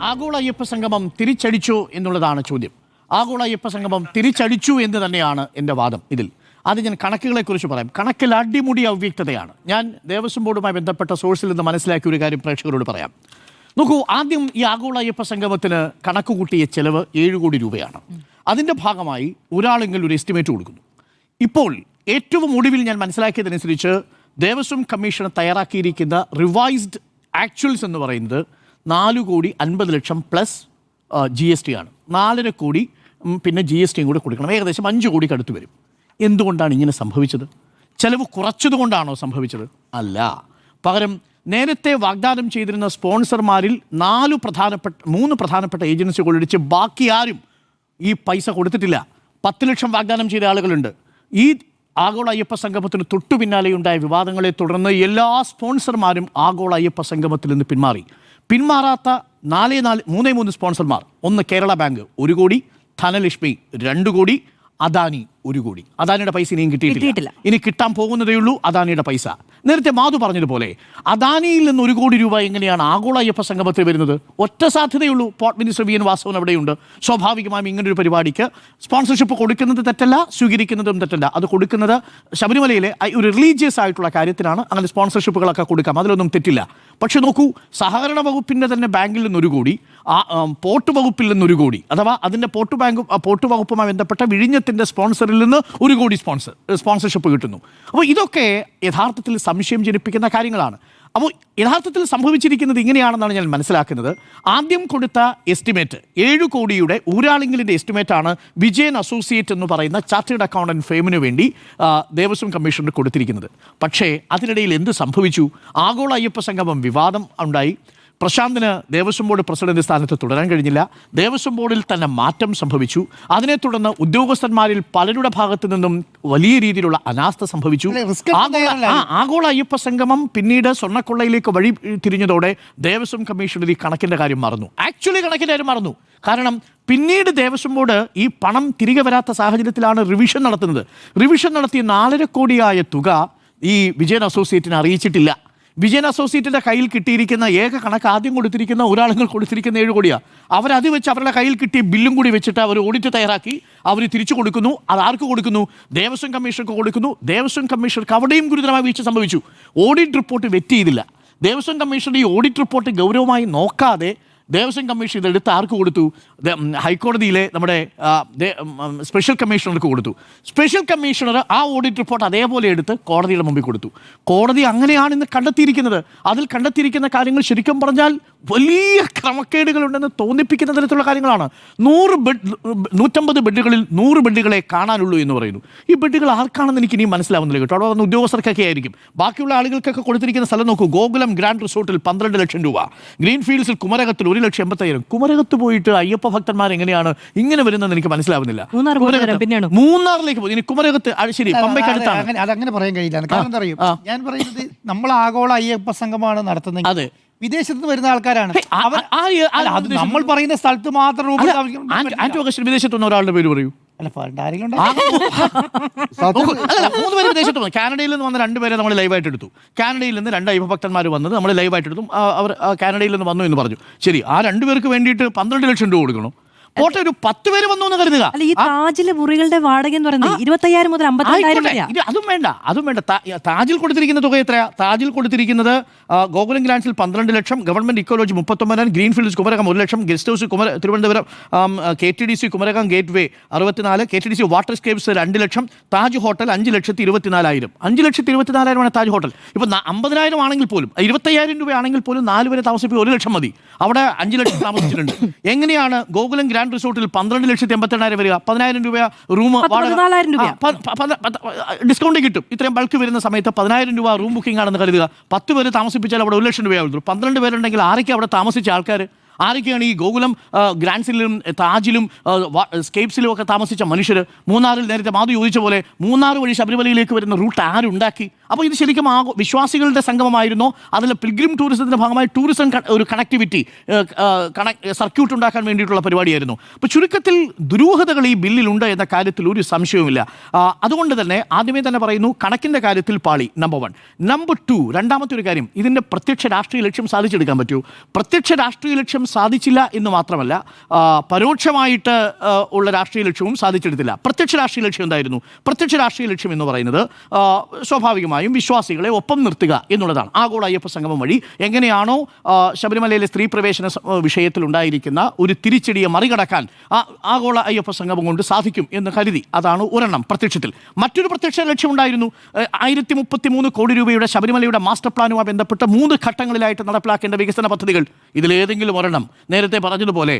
ആഗോള അയ്യപ്പ സംഗമം തിരിച്ചടിച്ചോ എന്നുള്ളതാണ് ചോദ്യം. ആഗോള അയ്യപ്പ സംഗമം തിരിച്ചടിച്ചു എന്ന് തന്നെയാണ് എൻ്റെ വാദം. ഇതിൽ അത് ഞാൻ കണക്കുകളെക്കുറിച്ച് പറയാം. കണക്കിൽ അടിമുടി അവ്യക്തതയാണ്. ഞാൻ ദേവസ്വം ബോർഡുമായി ബന്ധപ്പെട്ട സോഴ്സിൽ നിന്ന് മനസ്സിലാക്കിയ ഒരു കാര്യം പ്രേക്ഷകരോട് പറയാം. നോക്കൂ, ആദ്യം ഈ ആഗോള അയ്യപ്പ സംഗമത്തിന് കണക്ക് കൂട്ടിയ ചെലവ് 7 കോടി രൂപയാണ്. അതിൻ്റെ ഭാഗമായി ഒരാളെങ്കിലും ഒരു എസ്റ്റിമേറ്റ് കൊടുക്കുന്നു. ഇപ്പോൾ ഏറ്റവും ഒടുവിൽ ഞാൻ മനസ്സിലാക്കിയതനുസരിച്ച് ദേവസ്വം കമ്മീഷൻ തയ്യാറാക്കിയിരിക്കുന്ന റിവൈസ്ഡ് ആക്ച്വൽസ് എന്ന് പറയുന്നത് 4,50,00,000 പ്ലസ് GST ആണ്. 4.5 കോടി പിന്നെ GST കൂടെ കൊടുക്കണം. ഏകദേശം 5 കോടിക്ക് അടുത്ത് വരും. എന്തുകൊണ്ടാണ് ഇങ്ങനെ സംഭവിച്ചത്? ചെലവ് കുറച്ചതുകൊണ്ടാണോ സംഭവിച്ചത്? അല്ല. പകരം നേരത്തെ വാഗ്ദാനം ചെയ്തിരുന്ന സ്പോൺസർമാരിൽ 3 പ്രധാനപ്പെട്ട ഏജൻസികൾ ഒഴിച്ച് ബാക്കി ആരും ഈ പൈസ കൊടുത്തിട്ടില്ല. 10 ലക്ഷം വാഗ്ദാനം ചെയ്ത ആളുകളുണ്ട്. ഈ ആഗോള അയ്യപ്പ സംഗമത്തിന് തൊട്ടു പിന്നാലെയുണ്ടായ വിവാദങ്ങളെ തുടർന്ന് എല്ലാ സ്പോൺസർമാരും ആഗോള അയ്യപ്പ സംഗമത്തിൽ നിന്ന് പിന്മാറാത്ത 3 സ്പോൺസർമാർ, ഒന്ന് കേരള ബാങ്ക് 1 കോടി, ധനലക്ഷ്മി 2 കോടി, അദാനി 1 കോടി. അദാനിയുടെ പൈസ ഇനിയും കിട്ടിയിട്ടില്ല. ഇനി കിട്ടാൻ പോകുന്നതേ ഉള്ളൂ അദാനിയുടെ പൈസ. നേരത്തെ മാധു പറഞ്ഞതുപോലെ അദാനിയിൽ നിന്ന് 1 കോടി രൂപ എങ്ങനെയാണ് ആഗോള അയ്യപ്പ സംഗമത്തിൽ വരുന്നത്? ഒറ്റ സാധ്യതയുള്ളൂ. Port minister V N Vasavan അവിടെയുണ്ട്. സ്വാഭാവികമായും ഇങ്ങനൊരു പരിപാടിക്ക് സ്പോൺസർഷിപ്പ് കൊടുക്കുന്നത് തെറ്റല്ല, സ്വീകരിക്കുന്നതും തെറ്റല്ല. അത് കൊടുക്കുന്നത് ശബരിമലയിലെ ഒരു റിലീജിയസ് ആയിട്ടുള്ള കാര്യത്തിനാണ്. അങ്ങനെ സ്പോൺസർഷിപ്പുകളൊക്കെ കൊടുക്കാം, അതിലൊന്നും തെറ്റില്ല. പക്ഷെ നോക്കൂ, സഹകരണ വകുപ്പിൻ്റെ തന്നെ ബാങ്കിൽ നിന്ന് 1 കോടി, പോർട്ട് വകുപ്പിൽ നിന്ന് 1 കോടി, അഥവാ അതിൻ്റെ പോർട്ട് വകുപ്പുമായി ബന്ധപ്പെട്ട വിഴിഞ്ഞത്തിൻ്റെ സ്പോൺസറിൽ നിന്ന് 1 കോടി സ്പോൺസർഷിപ്പ് കിട്ടുന്നു. അപ്പോൾ ഇതൊക്കെ യഥാർത്ഥത്തിൽ സംശയം ജനിപ്പിക്കുന്ന കാര്യങ്ങളാണ്. അപ്പോൾ യഥാർത്ഥത്തിൽ സംഭവിച്ചിരിക്കുന്നത് ഇങ്ങനെയാണെന്നാണ് ഞാൻ മനസ്സിലാക്കുന്നത്. ആദ്യം കൊടുത്ത എസ്റ്റിമേറ്റ് 7 കോടിയുടെ ഊരാളിങ്കലിൻ്റെ എസ്റ്റിമേറ്റാണ് വിജയൻ അസോസിയേറ്റ് എന്ന് പറയുന്ന ചാർട്ടേഡ് അക്കൗണ്ടൻറ്റ് ഫേമിന് വേണ്ടി ദേവസ്വം കമ്മീഷന് കൊടുത്തിരിക്കുന്നത്. പക്ഷേ അതിനിടയിൽ എന്ത് സംഭവിച്ചു? ആഗോള അയ്യപ്പ സംഗമം വിവാദം ഉണ്ടായി. പ്രശാന്തിന് ദേവസ്വം ബോർഡ് പ്രസിഡന്റ് സ്ഥാനത്ത് തുടരാൻ കഴിഞ്ഞില്ല. ദേവസ്വം ബോർഡിൽ തന്നെ മാറ്റം സംഭവിച്ചു. അതിനെ തുടർന്ന് ഉദ്യോഗസ്ഥന്മാരിൽ പലരുടെ ഭാഗത്തു നിന്നും വലിയ രീതിയിലുള്ള അനാസ്ഥ സംഭവിച്ചു. ആഗോള അയ്യപ്പ സംഗമം പിന്നീട് സ്വർണ്ണക്കൊള്ളയിലേക്ക് വഴി തിരിഞ്ഞതോടെ ദേവസ്വം കമ്മീഷൻ ഈ കണക്കിൻ്റെ കാര്യം മറന്നു. ആക്ച്വലി കണക്കിൻ്റെ കാര്യം മറന്നു. കാരണം പിന്നീട് ദേവസ്വം ബോർഡ് ഈ പണം തിരികെ വരാത്ത സാഹചര്യത്തിലാണ് റിവിഷൻ നടത്തുന്നത്. റിവിഷൻ നടത്തിയ 4.5 കോടിയായ തുക ഈ വിജയൻ അസോസിയേറ്റിനെ അറിയിച്ചിട്ടില്ല. വിജയൻ അസോസിയേറ്റിൻ്റെ കയ്യിൽ കിട്ടിയിരിക്കുന്ന ഏക കണക്ക് ആദ്യം കൊടുത്തിരിക്കുന്ന ഒരാളുകൾ കൊടുത്തിരിക്കുന്ന 7 കോടിയാണ്. അവരത് വെച്ച് അവരുടെ കയ്യിൽ കിട്ടിയ ബില്ലും കൂടി വെച്ചിട്ട് അവർ ഓഡിറ്റ് തയ്യാറാക്കി അവർ തിരിച്ചു കൊടുക്കുന്നു. അത് ആർക്ക് കൊടുക്കുന്നു? ദേവസ്വം കമ്മീഷണർക്ക് കൊടുക്കുന്നു. ദേവസ്വം കമ്മീഷണർക്ക് അവിടെയും ഗുരുതരമായ വീഴ്ച സംഭവിച്ചു. ഓഡിറ്റ് റിപ്പോർട്ട് വെറ്റ് ചെയ്തില്ല. ദേവസ്വം കമ്മീഷണർ ഈ ഓഡിറ്റ് റിപ്പോർട്ട് ഗൗരവമായി നോക്കാതെ ദേവസ്വം കമ്മീഷൻ ഇതെടുത്ത് ആർക്ക് കൊടുത്തു? ഹൈക്കോടതിയിലെ നമ്മുടെ സ്പെഷ്യൽ കമ്മീഷണർക്ക് കൊടുത്തു. സ്പെഷ്യൽ കമ്മീഷണർ ആ ഓഡിറ്റ് റിപ്പോർട്ട് അതേപോലെ എടുത്ത് കോടതിയുടെ മുമ്പിൽ കൊടുത്തു. കോടതി അങ്ങനെയാണ് ഇന്ന് കണ്ടെത്തിയിരിക്കുന്നത്. അതിൽ കണ്ടെത്തിയിരിക്കുന്ന കാര്യങ്ങൾ ശരിക്കും പറഞ്ഞാൽ വലിയ ക്രമക്കേടുകളുണ്ടെന്ന് തോന്നിപ്പിക്കുന്ന തരത്തിലുള്ള കാര്യങ്ങളാണ്. 150 ബെഡുകളിൽ 100 ബെഡുകളെ കാണാനുള്ളൂ എന്ന് പറയുന്നു. ഈ ബെഡുകൾ ആർക്കാണെന്ന് എനിക്ക് ഇനിയും മനസ്സിലാവുന്നില്ല കേട്ടോ. അവിടെ വന്ന ഉദ്യോഗസ്ഥർക്കൊക്കെ ആയിരിക്കും. ബാക്കിയുള്ള ആളുകൾക്കൊക്കെ കൊടുത്തിരിക്കുന്ന സ്ഥലം നോക്കൂ. ഗോകുലം ഗ്രാൻഡ് റിസോർട്ടിൽ 12 ലക്ഷം രൂപ, ഗ്രീൻഫീൽഡ്സിൽ കുമരകത്തിൽ 1,80,000. കുമരകത്ത് പോയിട്ട് അയ്യപ്പ ഭക്തന്മാർ എങ്ങനെയാണ് ഇങ്ങനെ വരുന്നതെന്ന് എനിക്ക് മനസ്സിലാവുന്നില്ല. മൂന്നാറിലേക്ക് പോയി. ഇനി കുമരകത്ത് ശരി പമ്പയ്ക്ക് അടുത്താണ്. അതങ്ങനെ പറയാൻ കഴിയില്ല. കാരണം എന്താ അറിയും, ഞാൻ പറയുന്നത് നമ്മൾ ആഗോള അയ്യപ്പ സംഘമാണ് നടത്തുന്നത്. അതെ, വിദേശത്ത് നിന്ന് വരുന്ന ആൾക്കാരാണ്. നമ്മൾ പറയുന്ന സ്ഥലത്ത് മാത്രം വിദേശത്തുനിന്ന് ഒരാളുടെ പേര് പറയൂ. അല്ല, 3 പേര് വിദേശത്ത് വന്നു. കാനഡയിൽ നിന്ന് വന്ന 2 പേരെ നമ്മൾ ലൈവായിട്ട് എടുത്തു. കാനഡയിൽ നിന്ന് 2 അയ്യപ്പ ഭക്തന്മാർ വന്നത് നമ്മൾ ലൈവായിട്ട് എടുത്തു. അവർ കാനഡയിൽ നിന്ന് വന്നു എന്ന് പറഞ്ഞു. ശരി, ആ 2 പേർക്ക് വേണ്ടിയിട്ട് 12 ലക്ഷം രൂപ കൊടുക്കണം. പോട്ടെ, ഒരു 10 പേര് വന്നു എന്ന് കരുതുക. ഈ താജിലെ മുറികളുടെ വാടക എന്ന് പറയുന്നത് 25,000 മുതൽ 52,000. അതും വേണ്ട. താജിൽ കൊടുത്തിരിക്കുന്ന തുക എത്രയാ? താജിൽ കൊടുത്തിരിക്കുന്നത് ഗോകുലം ഗ്രാൻഡ്സിൽ 12 ലക്ഷം, ഗവൺമെന്റ് ഇക്കോളജി 39,000, ഗ്രീൻഫീൽഡ്സ് കുമരകം 1 ലക്ഷം, guest house Thiruvananthapuram, KTDC Kumarakom Gateway 64, KTDC Waterscapes 2 ലക്ഷം, താജ് ഹോട്ടൽ 5,24,000. 5,24,000 ആണ് താജ് ഹോട്ടൽ. ഇപ്പൊ 50,000 ആണെങ്കിൽ പോലും 25,000 രൂപ ആണെങ്കിൽ പോലും 4 പേരെ താമസിപ്പിക്കുക 1 ലക്ഷം മതി. അവിടെ 5 ലക്ഷം താമസിച്ചിട്ടുണ്ട്. എങ്ങനെയാണ് ഗോകുലം ഗ്രാൻഡ് റിസോർട്ടിൽ 12,80,000 വരിക? 10,000 രൂപ റൂം ഡിസ്കൗണ്ട് കിട്ടും. ഇത്രയും ബൾക്ക് വരുന്ന സമയത്ത് 10,000 രൂപ റൂം ബുക്കിംഗ് ആണെന്ന് കരുതുക. 10 പേര് താമസിപ്പിച്ചാൽ അവിടെ 1 ലക്ഷം രൂപയാവുള്ളൂ. 12 പേരുണ്ടെങ്കിൽ ആരൊക്കെ അവിടെ താമസിച്ച ആൾക്കാർ? ആരൊക്കെയാണ് ഈ ഗോകുലം ഗ്രാൻഡ്സിലും താജിലും സ്കേപ്സിലും ഒക്കെ താമസിച്ച മനുഷ്യർ? മൂന്നാറിൽ നേരത്തെ മാധു ചോദിച്ച പോലെ മൂന്നാർ വഴി ശബരിമലയിലേക്ക് വരുന്ന റൂട്ട് ആരുണ്ടാക്കി? അപ്പോൾ ഇത് ശരിക്കും വിശ്വാസികളുടെ സംഗമമായിരുന്നോ? അതിൽ പിൽഗ്രിം ടൂറിസത്തിൻ്റെ ഭാഗമായി ടൂറിസം ഒരു കണക്ടിവിറ്റി സർക്യൂട്ട് ഉണ്ടാക്കാൻ വേണ്ടിയിട്ടുള്ള പരിപാടിയായിരുന്നു. അപ്പോൾ ചുരുക്കത്തിൽ ദുരൂഹതകൾ ഈ ബില്ലിലുണ്ട് എന്ന കാര്യത്തിൽ ഒരു സംശയവുമില്ല. അതുകൊണ്ട് തന്നെ ആദ്യമേ തന്നെ പറയുന്നു, കണക്കിൻ്റെ കാര്യത്തിൽ പാളി, നമ്പർ 1. നമ്പർ 2, രണ്ടാമത്തെ ഒരു കാര്യം, ഇതിൻ്റെ പ്രത്യക്ഷ രാഷ്ട്രീയ ലക്ഷ്യം സാധിച്ചെടുക്കാൻ പറ്റൂ. പ്രത്യക്ഷ രാഷ്ട്രീയ ലക്ഷ്യം സാധിച്ചില്ല എന്ന് മാത്രമല്ല, പരോക്ഷമായിട്ട് ഉള്ള രാഷ്ട്രീയ ലക്ഷ്യവും സാധിച്ചെടുത്തില്ല. പ്രത്യക്ഷ രാഷ്ട്രീയ ലക്ഷ്യം എന്തായിരുന്നു? പ്രത്യക്ഷ രാഷ്ട്രീയ ലക്ഷ്യം എന്ന് പറയുന്നത് സ്വാഭാവികമായും വിശ്വാസികളെ ഒപ്പം നിർത്തുക എന്നുള്ളതാണ്. ആഗോള അയ്യപ്പ സംഗമം വഴി എങ്ങനെയാണോ ശബരിമലയിലെ സ്ത്രീ പ്രവേശന വിഷയത്തിലുണ്ടായിരിക്കുന്ന ഒരു തിരിച്ചടിയെ മറികടക്കാൻ ആഗോള അയ്യപ്പ സംഗമം കൊണ്ട് സാധിക്കും എന്ന് കരുതി. അതാണ് ഒരെണ്ണം പ്രത്യക്ഷത്തിൽ. മറ്റൊരു പ്രത്യക്ഷ ലക്ഷ്യമുണ്ടായിരുന്നു. 1033 കോടി രൂപയുടെ ശബരിമലയുടെ മാസ്റ്റർ പ്ലാനുമായി ബന്ധപ്പെട്ട് 3 ഘട്ടങ്ങളിലായിട്ട് നടപ്പിലാക്കേണ്ട വികസന പദ്ധതികൾ. ഇതിലേതെങ്കിലും ഒരെണ്ണം നേരത്തെ പറഞ്ഞതുപോലെ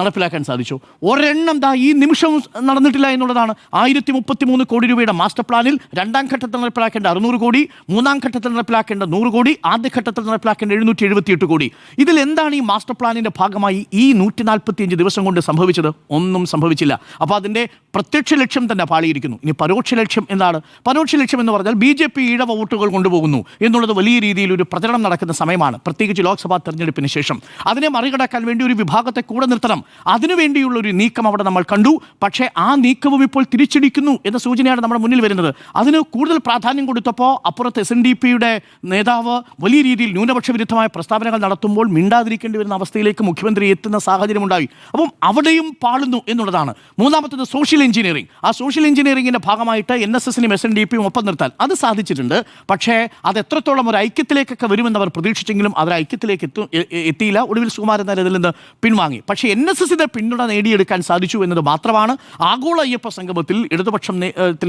നടപ്പിലാക്കാൻ സാധിച്ചു? ഒരെണ്ണം ഈ നിമിഷവും നടന്നിട്ടില്ല എന്നുള്ളതാണ്. 1033 കോടി രൂപയുടെ മാസ്റ്റർ പ്ലാനിൽ 2ാം ഘട്ടത്തിൽ നടപ്പിലാക്കേണ്ട 600 കോടി, 3ാം ഘട്ടത്തിൽ നടപ്പിലാക്കേണ്ട 100 കോടി, ആദ്യഘട്ടത്തിൽ നടപ്പിലാക്കേണ്ട 778 കോടി. ഇതിൽ എന്താണ് ഈ മാസ്റ്റർ പ്ലാനിന്റെ ഭാഗമായി ഈ 145 ദിവസം കൊണ്ട് സംഭവിച്ചത്? ഒന്നും സംഭവിച്ചില്ല. അപ്പോൾ അതിന്റെ പ്രത്യക്ഷ ലക്ഷ്യം തന്നെ പാളിയിരിക്കുന്നു. ഇനി പരോക്ഷ ലക്ഷ്യം എന്താണ്? പരോക്ഷ ലക്ഷ്യം എന്ന് പറഞ്ഞാൽ BJP ഈഴവ വോട്ടുകൾ കൊണ്ടുപോകുന്നു എന്നുള്ളത് വലിയ രീതിയിൽ ഒരു പ്രചരണം നടക്കുന്ന സമയമാണ്, പ്രത്യേകിച്ച് ലോക്സഭാ തെരഞ്ഞെടുപ്പിന് ശേഷം. അതിനെ മറികടക്കാൻ വേണ്ടി ഒരു വിഭാഗത്തെ കൂടെ നിർത്തണം, അതിനുവേണ്ടിയുള്ള ഒരു നീക്കം അവിടെ നമ്മൾ കണ്ടു. പക്ഷേ ആ നീക്കവും ഇപ്പോൾ തിരിച്ചടിക്കുന്നു എന്ന സൂചനയാണ് നമ്മുടെ മുന്നിൽ വരുന്നത്. അതിന് കൂടുതൽ പ്രാധാന്യം കൊടുത്തപ്പോൾ അപ്പുറത്ത് SNDPയുടെ നേതാവ് വലിയ രീതിയിൽ ന്യൂനപക്ഷ വിരുദ്ധമായ പ്രസ്താവനകൾ നടത്തുമ്പോൾ മിണ്ടാതിരിക്കേണ്ടി വരുന്ന അവസ്ഥയിലേക്ക് മുഖ്യമന്ത്രി എത്തുന്ന സാഹചര്യമുണ്ടായി. അപ്പം അവിടെയും പാളുന്നു എന്നുള്ളതാണ്. മൂന്നാമത്തത് സോഷ്യൽ എഞ്ചിനീയറിംഗ്. ആ സോഷ്യൽ എഞ്ചിനീയറിംഗിൻ്റെ ഭാഗമായിട്ട് NSSനും SNDPയും ഒപ്പം നിർത്താൻ അത് സാധിച്ചിട്ടുണ്ട്. പക്ഷേ അത് എത്രത്തോളം ഒരു ഐക്യത്തിലേക്കൊക്കെ വരുമെന്ന് അവർ പ്രതീക്ഷിച്ചെങ്കിലും അവർ ഐക്യത്തിലേക്ക് എത്തിയില്ല. ഒടുവിൽ സുകുമാരൻ നായർ ഇതിൽ നിന്ന് പിൻവാങ്ങി. പക്ഷേ NSSന്റെ പിന്തുണ നേടിയെടുക്കാൻ സാധിച്ചു എന്നത് മാത്രമാണ് ആഗോള അയ്യപ്പ സംഗമത്തിൽ ഇടതുപക്ഷത്തിന്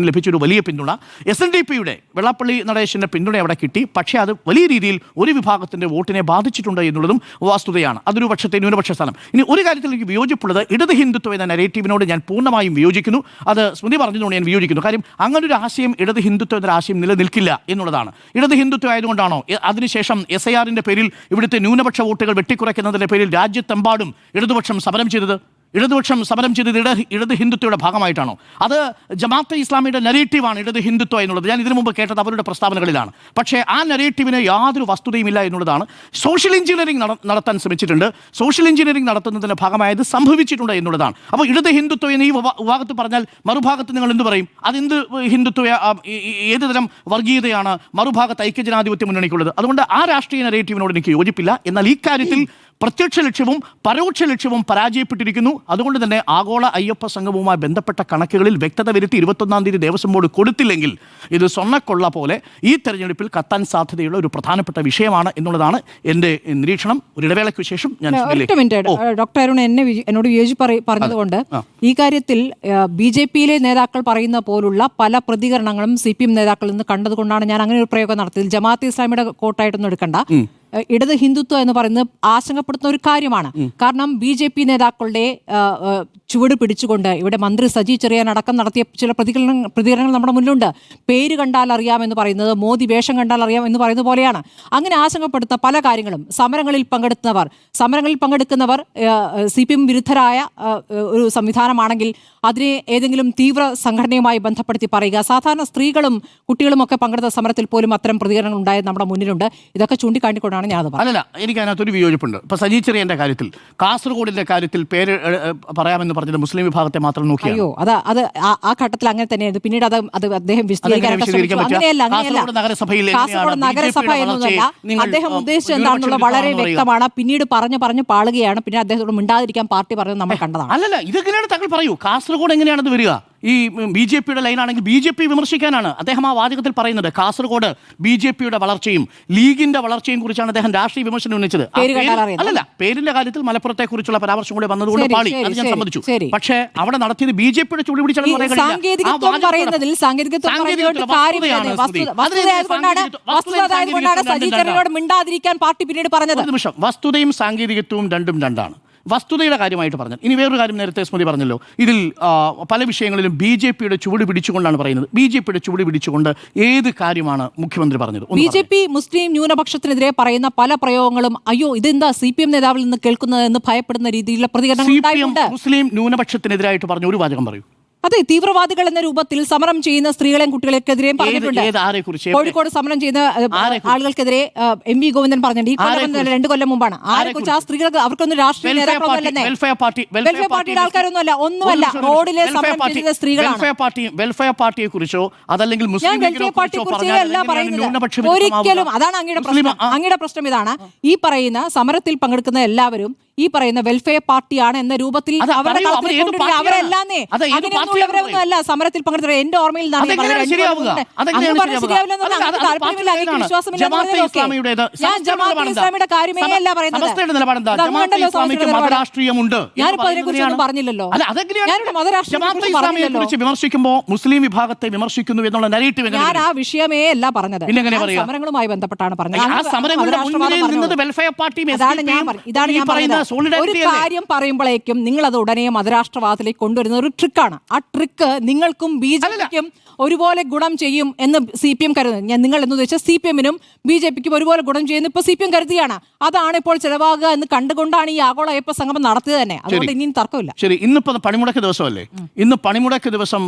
ലഭിച്ചൊരു വലിയ പിന്തുണ. SNDPയുടെ വെള്ളാപ്പള്ളി നടേശൻ്റെ പിന്തുണ അവിടെ കിട്ടി. പക്ഷേ അത് വലിയ രീതിയിൽ ഒരു വിഭാഗത്തിൻ്റെ വോട്ടിനെ ബാധിച്ചിട്ടുണ്ട് എന്നുള്ളതും വസ്തുതയാണ്. അതൊരു പക്ഷത്തെ ന്യൂനപക്ഷ സ്ഥാനം. ഇനി ഒരു കാര്യത്തിൽ എനിക്ക് വിയോജിപ്പുള്ളത്, ഇടത് ഹിന്ദുത്വം എന്ന നെറേറ്റീവിനോട് ഞാൻ പൂർണ്ണമായും വിയോജിക്കുന്നു. അത് സ്മൃതി പറഞ്ഞതുകൊണ്ട് ഞാൻ വിയോജിക്കുന്നു. കാര്യം അങ്ങനൊരു ആശയം, ഇടത് ഹിന്ദുത്വം എന്നൊരു ആശയം നിലനിൽക്കില്ല എന്നുള്ളതാണ്. ഇടത് ഹിന്ദുത്വം ആയതുകൊണ്ടാണോ അതിനുശേഷം SIRന്റെ പേരിൽ ഇവിടുത്തെ ന്യൂനപക്ഷ വോട്ടുകൾ വെട്ടിക്കുറയ്ക്കുന്നതിൻ്റെ പേരിൽ രാജ്യത്തെമ്പാടും ഇടതുപക്ഷം സമരം ചെയ്തത്? ഇടതുപക്ഷം സമരം ചെയ്തത് ഇടത് ഹിന്ദുത്വയുടെ ഭാഗമായിട്ടാണോ? അത് ജമാഅത്തെ ഇസ്ലാമിയുടെ നെറേറ്റീവാണ് ഇടത് ഹിന്ദുത്വം എന്നുള്ളത്. ഞാൻ ഇതിനു മുമ്പ് കേട്ടത് അവരുടെ പ്രസ്താവനകളിലാണ്. പക്ഷേ ആ നെറേറ്റീവിന് യാതൊരു വസ്തുതയുമില്ല എന്നുള്ളതാണ്. സോഷ്യൽ എഞ്ചിനീയറിംഗ് നടത്താൻ ശ്രമിച്ചിട്ടുണ്ട്. സോഷ്യൽ എഞ്ചിനീയറിംഗ് നടത്തുന്നതിൻ്റെ ഭാഗമായത് സംഭവിച്ചിട്ടുണ്ട് എന്നുള്ളതാണ്. അപ്പോൾ ഇടത് ഹിന്ദുത്വം എന്ന് ഈ വിഭാഗത്ത് പറഞ്ഞാൽ മറുഭാഗത്ത് നിങ്ങൾ എന്ത് പറയും? അതെന്ത് ഹിന്ദുത്വ, ഏത് തരം വർഗീയതയാണ് മറുഭാഗത്ത് ഐക്യജനാധിപത്യ മുന്നണിക്കുള്ളത്? അതുകൊണ്ട് ആ രാഷ്ട്രീയ നെറേറ്റീവിനോട് എനിക്ക് യോജിപ്പില്ല. എന്നാൽ ഈ കാര്യത്തിൽ പ്രത്യക്ഷ ലക്ഷ്യവും പരോക്ഷ ലക്ഷ്യവും പരാജയപ്പെട്ടിരിക്കുന്നു. അതുകൊണ്ട് തന്നെ ആഗോള അയ്യപ്പ സംഗമവുമായി ബന്ധപ്പെട്ട കണക്കുകളിൽ വ്യക്തത വരുത്തി 21-ാം തീയതി ദേവസ്വം ബോർഡ് കൊടുത്തില്ലെങ്കിൽ ഇത് സ്വർണ്ണക്കൊള്ള പോലെ ഈ തെരഞ്ഞെടുപ്പിൽ കത്താൻ സാധ്യതയുള്ള ഒരു പ്രധാനപ്പെട്ട വിഷയമാണ് എന്നുള്ളതാണ് എൻ്റെ നിരീക്ഷണം. ഒരു ഇടവേളയ്ക്ക് ശേഷം ഞാൻ ഡോക്ടർ അരുൺ എന്നോട് പറഞ്ഞതുകൊണ്ട് ഈ കാര്യത്തിൽ BJPയിലെ നേതാക്കൾ പറയുന്ന പോലുള്ള പല പ്രതികരണങ്ങളും CPM നേതാക്കളിൽ നിന്ന് കണ്ടതുകൊണ്ടാണ് ഞാൻ അങ്ങനെ ഒരു പ്രയോഗം നടത്തിയത്. ജമാഅത്തെ ഇസ്ലാമിയുടെ കോട്ടായിട്ടൊന്നും എടുക്കണ്ട. ഇടത് ഹിന്ദുത്വം എന്ന് പറയുന്നത് ആശങ്കപ്പെടുത്തുന്ന ഒരു കാര്യമാണ്. കാരണം BJP നേതാക്കളുടെ ചുവട് പിടിച്ചുകൊണ്ട് ഇവിടെ മന്ത്രി സജി ചെറിയാൻ അടക്കം നടത്തിയ ചില പ്രതികരണങ്ങൾ നമ്മുടെ മുന്നിലുണ്ട്. പേര് കണ്ടാൽ അറിയാമെന്ന് പറയുന്നത് മോദി വേഷം കണ്ടാൽ അറിയാം എന്ന് പറയുന്നത് പോലെയാണ്. അങ്ങനെ ആശങ്കപ്പെടുത്തുന്ന പല കാര്യങ്ങളും സമരങ്ങളിൽ പങ്കെടുക്കുന്നവർ CPM വിരുദ്ധരായ ഒരു സംവിധാനമാണെങ്കിൽ അതിനെ ഏതെങ്കിലും തീവ്ര സംഘടനയുമായി ബന്ധപ്പെടുത്തി പറയുക. സാധാരണ സ്ത്രീകളും കുട്ടികളും ഒക്കെ പങ്കെടുത്ത സമരത്തിൽ പോലും അത്തരം പ്രതികരണങ്ങൾ ഉണ്ടായത് നമ്മുടെ മുന്നിലുണ്ട്. ഇതൊക്കെ ചൂണ്ടിക്കാട്ടിക്കൊണ്ടാണ് ഞാൻ അല്ലല്ല, എനിക്ക് അതിനകത്തൊരു വിയോജിപ്പുണ്ട്. ഇപ്പോൾ സജി ചെറിയൻ്റെ കാര്യത്തിൽ, കാസർഗോഡിന്റെ കാര്യത്തിൽ പേര് പറയാമെന്ന് പറഞ്ഞത് മുസ്ലിം വിഭാഗത്തെ മാത്രം നോക്കിയാണ്. അയ്യോ, അത് ആ ഘട്ടത്തിൽ അങ്ങനെ തന്നെയായിരുന്നു. പിന്നീട് അത് അദ്ദേഹം കാസർഗോഡ് നഗരസഭ എന്നൊന്നല്ല അദ്ദേഹം ഉദ്ദേശിച്ചത് എന്താണെന്നുള്ള വളരെ വ്യക്തമാണ്. പിന്നീട് പറഞ്ഞു പാളുകയാണ്. പിന്നെ അദ്ദേഹത്തോട് മിണ്ടാതിരിക്കാൻ പാർട്ടി പറഞ്ഞത് നമ്മൾ കണ്ടതാണ്. അല്ലല്ല, ഇതെങ്ങനെയാണ് താങ്കൾ പറയൂ? കാസർഗോഡ് എങ്ങനെയാണത് വരിക? ഈ BJPയുടെ ലൈനാണെങ്കിൽ BJP വിമർശിക്കാനാണ് അദ്ദേഹം ആ വാചകത്തിൽ പറയുന്നത്. കാസർഗോഡ് BJPയുടെ വളർച്ചയും ലീഗിന്റെ വളർച്ചയും കുറിച്ചാണ് അദ്ദേഹം രാഷ്ട്രീയ വിമർശനം ഉന്നയിച്ചത്. അല്ലല്ല, പേരിന്റെ കാര്യത്തിൽ മലപ്പുറത്തെ കുറിച്ചുള്ള പരാമർശം കൂടെ വന്നതുകൊണ്ട് പാളി, അത് ഞാൻ സമ്മതിച്ചു. പക്ഷേ അവിടെ നടത്തിയത് BJPയുടെ ചൂട് പിടിച്ചാണ് മിണ്ടാതിരിക്കാൻ പാർട്ടി പിന്നീട് പറഞ്ഞത്. വസ്തുതയും സാങ്കേതികത്വവും രണ്ടാണ്. വസ്തുതയുടെ കാര്യമായിട്ട് പറഞ്ഞത്. ഇനി വേറൊരു കാര്യം നേരത്തെ സ്മൃതി പറഞ്ഞല്ലോ, ഇതിൽ പല വിഷയങ്ങളിലും BJPയുടെ ചുവട് പിടിച്ചുകൊണ്ടാണ് പറയുന്നത്. BJPയുടെ ചുവട് പിടിച്ചുകൊണ്ട് ഏത് കാര്യമാണ് മുഖ്യമന്ത്രി പറഞ്ഞത്? BJP മുസ്ലിം ന്യൂനപക്ഷത്തിനെതിരെ പറയുന്ന പല പ്രയോഗങ്ങളും അയ്യോ ഇതെന്താ CPM നേതാവിൽ നിന്ന് കേൾക്കുന്നത് എന്ന് ഭയപ്പെടുന്ന രീതിയിലുള്ള പ്രതികരണം മുസ്ലിം ന്യൂനപക്ഷത്തിനെതിരായിട്ട് പറഞ്ഞ ഒരു വാചകം പറയൂ. അതെ, തീവ്രവാദികൾ എന്ന രൂപത്തിൽ സമരം ചെയ്യുന്ന സ്ത്രീകളെയും കുട്ടികൾക്കെതിരെയും പറഞ്ഞിട്ടുണ്ട്. ആരെക്കുറിച്ച്? കോഴിക്കോട് സമരം ചെയ്യുന്ന ആളുകൾക്കെതിരെ MV ഗോവിന്ദൻ പറഞ്ഞിട്ടുണ്ട്. ഈ കൊല്ലം 2 കൊല്ലം മുമ്പാണ്. ആരെക്കുറിച്ച്? ആ സ്ത്രീകൾക്ക് അവർക്കൊന്നും രാഷ്ട്രീയ നേതാക്കളൊന്നുമല്ലേ, വെൽഫെയർ പാർട്ടിയുടെ ആൾക്കാരൊന്നുമല്ല, ഒന്നുമല്ല, റോഡിലെ സമരം ചെയ്യുന്ന സ്ത്രീകളാണ്. വെൽഫെയർ പാർട്ടിയെ കുറിച്ചോ അതല്ലെങ്കിൽ ഞാൻ വെൽഫെയർ പാർട്ടിയെ കുറിച്ചല്ല പറയുന്നത്. ഒരിക്കലും. അതാണ് അങ്ങയുടെ പ്രശ്നം. ഇതാണ് ഈ പറയുന്ന സമരത്തിൽ പങ്കെടുക്കുന്ന എല്ലാവരും ഈ പറയുന്ന വെൽഫെയർ പാർട്ടിയാണ് എന്ന രൂപത്തിൽ അവരെല്ലാന്നേ അങ്ങനെയൊന്നുള്ളവരൊന്നുമല്ല സമരത്തിൽ പങ്കെടുത്തത്. എന്റെ ഓർമ്മയിൽ ഞാൻ ജമാഅത്തെ ഇസ്ലാമിയുടെ കാര്യമേ അല്ല പറയുന്നത്. ഞാനിപ്പോ അതിനെക്കുറിച്ചൊന്നും പറഞ്ഞില്ലല്ലോ. ഞാനിവിടെ മതരാഷ്ട്രീയത്തെ പറഞ്ഞില്ലല്ലോ. വിമർശിക്കുമ്പോൾ മുസ്ലിം വിഭാഗത്തെ വിമർശിക്കുന്നു എന്നുള്ള നരേറ്റീവ് ഞാൻ ആ വിഷയമേ അല്ല പറഞ്ഞത്. സമരങ്ങളുമായി ബന്ധപ്പെട്ടാണ് പറഞ്ഞത്. ഇതാണ് ഞാൻ പറയുന്നത്. ഒരു കാര്യം പറയുമ്പോഴേക്കും നിങ്ങൾ അത് ഉടനെ മതരാഷ്ട്രവാദത്തിലേക്ക് കൊണ്ടുവരുന്ന ഒരു ട്രിക്കാണ്. ആ ട്രിക്ക് നിങ്ങൾക്കും BJPക്കും ഒരുപോലെ ഗുണം ചെയ്യും എന്ന് CPM കരുതുന്നു. നിങ്ങൾ എന്ന് ഉദ്ദേശിച്ച CPM-നും BJPക്കും ഒരുപോലെ ഗുണം ചെയ്യുന്നു ഇപ്പോൾ CPM കരുതിയാണ്. അതാണ് ഇപ്പോൾ ചെലവാകുക എന്ന് കണ്ടുകൊണ്ടാണ് ഈ ആഗോള അയ്യപ്പ സംഗമം നടത്തിയത് തന്നെ. അതുകൊണ്ട് ഇനിയും തർക്കമില്ല. ശരി, ഇന്നിപ്പോ പണിമുടക്ക് ദിവസമല്ലേ? ഇന്ന് പണിമുടക്ക് ദിവസം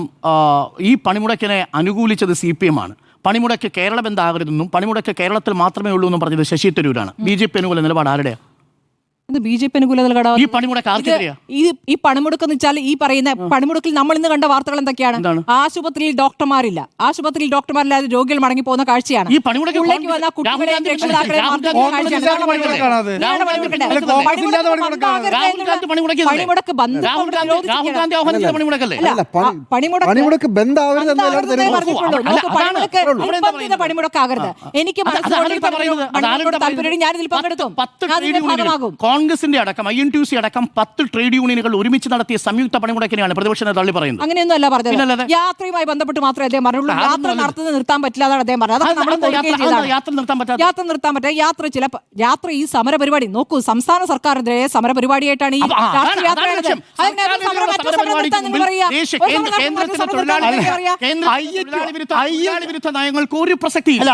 ഈ പണിമുടക്കിനെ അനുകൂലിച്ചത് CPM ആണ്. പണിമുടക്ക് കേരള ബന്ധാകരുതെന്നും പണിമുടക്ക് കേരളത്തിൽ മാത്രമേ ഉള്ളൂ എന്നും പറഞ്ഞത് ശശി തരൂരാണ്. BJP അനുകൂല നിലപാട് ആരുടെയാണ്? BJP അനുകൂല നിലപാട്. ഈ പണിമുടക്ക് എന്ന് വെച്ചാൽ ഈ പറയുന്ന പണിമുടക്കിൽ നമ്മൾ ഇന്ന് കണ്ട വാർത്തകൾ എന്തൊക്കെയാണ്? ആശുപത്രിയിൽ ഡോക്ടർമാരില്ല, ആശുപത്രിയിൽ ഡോക്ടർമാരില്ലാതെ രോഗികൾ മടങ്ങി പോകുന്ന കാഴ്ചയാണ്. പണിമുടക്കാകരുത്. എനിക്ക് താല്പര്യം, ഞാനിതിൽ പങ്കെടുക്കും. ഭാഗമാകും. കോൺഗ്രസിന്റെ അടക്കം INTUC അടക്കം 10 ട്രേഡ് യൂണിയനുകൾ ഒരുമിച്ച് നടത്തിയ സംയുക്ത പണിമുടക്കിനെയാണ് പ്രതിപക്ഷം തള്ളി പറയുന്നത്. അങ്ങനെയൊന്നും അല്ല പറഞ്ഞത്. യാത്രയുമായി ബന്ധപ്പെട്ട് മാത്രമേ അദ്ദേഹം പറഞ്ഞുള്ളൂ. യാത്ര നടത്തുന്നത് നിർത്താൻ പറ്റില്ല എന്നാണ് അദ്ദേഹം പറഞ്ഞത്. യാത്ര നിർത്താൻ പറ്റില്ല. യാത്ര ഈ സമര പരിപാടി നോക്കൂ, സംസ്ഥാന സർക്കാരിനെതിരെ സമര പരിപാടിയായിട്ടാണ് ഈ രാഷ്ട്രീയ യാത്ര. വിരുദ്ധ നയങ്ങൾക്ക് ഒരു പ്രസക്തിയില്ല.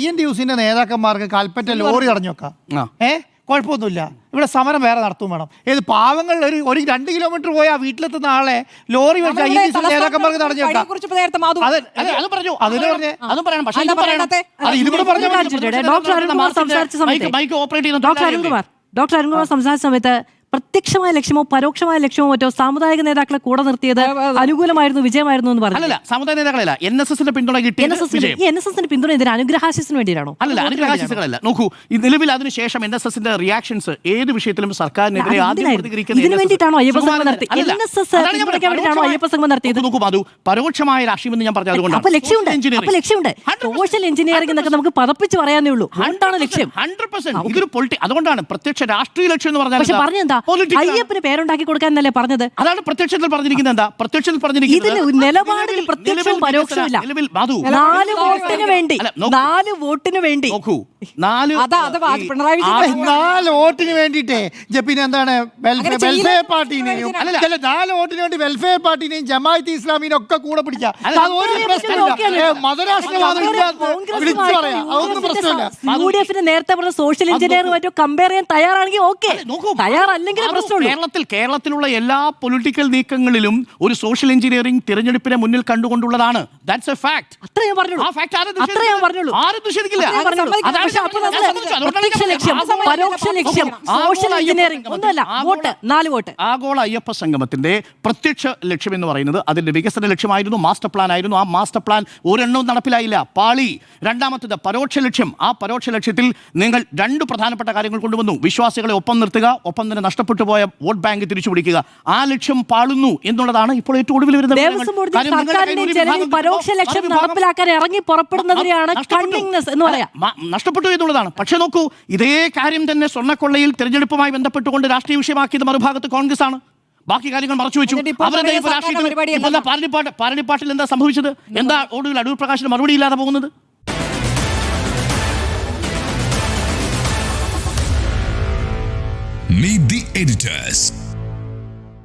INTUC-ന്റെ നേതാക്കന്മാർക്ക് കൽപ്പറ്റ ലോറി തടഞ്ഞു വെക്കാം. കുഴപ്പമൊന്നുമില്ല. ഇവിടെ സമരം വേറെ നടത്തും വേണം. ഏത് പാവങ്ങൾ ഒരു 2 കിലോമീറ്റർ പോയാൽ വീട്ടിലെത്തുന്ന ആളെ ലോറി വെച്ച് INTUC നേതാക്കന്മാർക്ക് തടഞ്ഞു വെക്കാം. ഡോക്ടർ അരുൺകുമാർ സംസാരിച്ച സമയത്ത് പ്രത്യക്ഷമായ ലക്ഷ്യമോ പരോക്ഷമായ ലക്ഷ്യമോ മറ്റോ സാമുദായിക നേതാക്കളെ കൂടെ നിർത്തിയത് അനുകൂലമായിരുന്നു, വിജയമായിരുന്നു എന്ന് പറഞ്ഞു. അല്ല, സാമുദായിക നേതാക്കളല്ല, NSSന്റെ പിന്തുണ കിട്ടി. NSSന്റെ പിന്തുണ ഇതിന് അനുഗ്രഹാശിസിന് വേണ്ടിയാണോ? അല്ല, അനുഗ്രഹാശിസുകളല്ല. നോക്കൂ, ഈ നിലവിൽ അതിനുശേഷം NSSന്റെ റിയാക്ഷൻസ് ഏത് വിഷയത്തിലും സർക്കാരിനെതിരെ ആദ്യം പ്രതികരിക്കുന്നത് ഇതിനു വേണ്ടിയിട്ടാണോ അയ്യപ്പ സംഘം നടത്തി? അയ്യപ്പ സംഘം നടത്തിയത്? നോക്കൂ, അത് പരോക്ഷമായ രാഷ്ട്രീയം എന്ന് ഞാൻ പറഞ്ഞത് അതുകൊണ്ടാണ്. അപ്പൊ ലക്ഷ്യമുണ്ട്. സോഷ്യൽ എഞ്ചിനീയറിംഗ് എന്നൊക്കെ നമുക്ക് പതപ്പിച്ച് പറയാനേ ഉള്ളൂ. എന്താണ് ലക്ഷ്യം? 100%. ഇതൊരു അതുകൊണ്ടാണ് പ്രത്യക്ഷ രാഷ്ട്രീയ ലക്ഷ്യം എന്ന് പറഞ്ഞാൽ. പക്ഷെ പറഞ്ഞെന്താ, അയ്യപ്പന് പേരുണ്ടാക്കി കൊടുക്കാന്നല്ലേ പറഞ്ഞത്? അതാണ് പ്രത്യക്ഷത്തിൽ പറഞ്ഞിരിക്കുന്നത്. എന്താ പ്രത്യക്ഷത്തിൽ പറഞ്ഞിരിക്കുന്നത്? ഇതിന് നിലപാടിൽ പ്രത്യക്ഷവും പരോക്ഷമില്ല. 4 വോട്ടിന് വേണ്ടി നോക്കൂ, 4 വോട്ടിന് വേണ്ടിട്ടേ പിന്നെ എന്താണ് വെൽഫെയർ പാർട്ടിനെയും 4 വോട്ടിന് വേണ്ടി വെൽഫെയർ പാർട്ടിനെയും ജമാഅത്തെ ഇസ്ലാമിനെയും ഒക്കെ കൂടെ പിടിക്കാം. മതരാഷ്ട്രവാദം വിളിച്ചു പറയാം, അതൊന്നും പ്രശ്നമില്ല. UDF-ന് നേരത്തെ പറഞ്ഞ സോഷ്യൽ എഞ്ചിനീയറുമായിട്ട് കമ്പയർ ചെയ്യാൻ തയ്യാറാണെങ്കിൽ ഓക്കെ, തയ്യാറല്ലെങ്കിൽ കേരളത്തിലുള്ള എല്ലാ പൊളിറ്റിക്കൽ നീക്കങ്ങളിലും ഒരു സോഷ്യൽ എഞ്ചിനീയറിംഗ് തിരഞ്ഞെടുപ്പിനെ മുന്നിൽ കണ്ടുകൊണ്ടുള്ളതാണ്. That's A fact. അത്രയും പറഞ്ഞുള്ളൂ. ആരും നിഷേധിക്കില്ല. ആഗോള അയ്യപ്പ സംഗമത്തിന്റെ പ്രത്യക്ഷ ലക്ഷ്യം എന്ന് പറയുന്നത് അതിന്റെ വികസന ലക്ഷ്യമായിരുന്നു, മാസ്റ്റർ പ്ലാൻ ആയിരുന്നു. ആ മാസ്റ്റർ പ്ലാൻ ഒരെണ്ണവും നടപ്പിലായില്ല, പാളി. രണ്ടാമത്തേത് പരോക്ഷ ലക്ഷ്യം. ആ പരോക്ഷ ലക്ഷ്യത്തിൽ നിങ്ങൾ 2 പ്രധാനപ്പെട്ട കാര്യങ്ങൾ കൊണ്ടുവന്നു. വിശ്വാസികളെ ഒപ്പം നിർത്തുക, ഒപ്പം തന്നെ നഷ്ടപ്പെട്ടു പോയ വോട്ട് ബാങ്ക് തിരിച്ചു പിടിക്കുക. ആ ലക്ഷ്യം പാളുന്നു എന്നുള്ളതാണ് ഇപ്പോൾ ഏറ്റവും ഒടുവിൽ വരുന്ന പരോക്ഷ ലക്ഷ്യം നടപ്പിലാക്കാൻ ഇറങ്ങി പുറപ്പെടുന്നവരെയാണ് നഷ്ടപ്പെട്ടു എന്നുള്ളതാണ്. പക്ഷെ നോക്കൂ, ഇതേ കാര്യം തന്നെ സ്വർണ്ണക്കൊള്ളയിൽ തെരഞ്ഞെടുപ്പുമായി ബന്ധപ്പെട്ടുകൊണ്ട് രാഷ്ട്രീയ വിഷയമാക്കിയത് മറുഭാഗത്ത് കോൺഗ്രസ് ആണ്. ബാക്കി കാര്യങ്ങൾ മറച്ചു വെച്ചു. പാരണിപ്പാട്ടിൽ എന്താ സംഭവിച്ചത്? എന്താ ഒടുവിൽ അടൂർ പ്രകാശിന് മറുപടി ഇല്ലാതെ പോകുന്നത്? Meet the editors.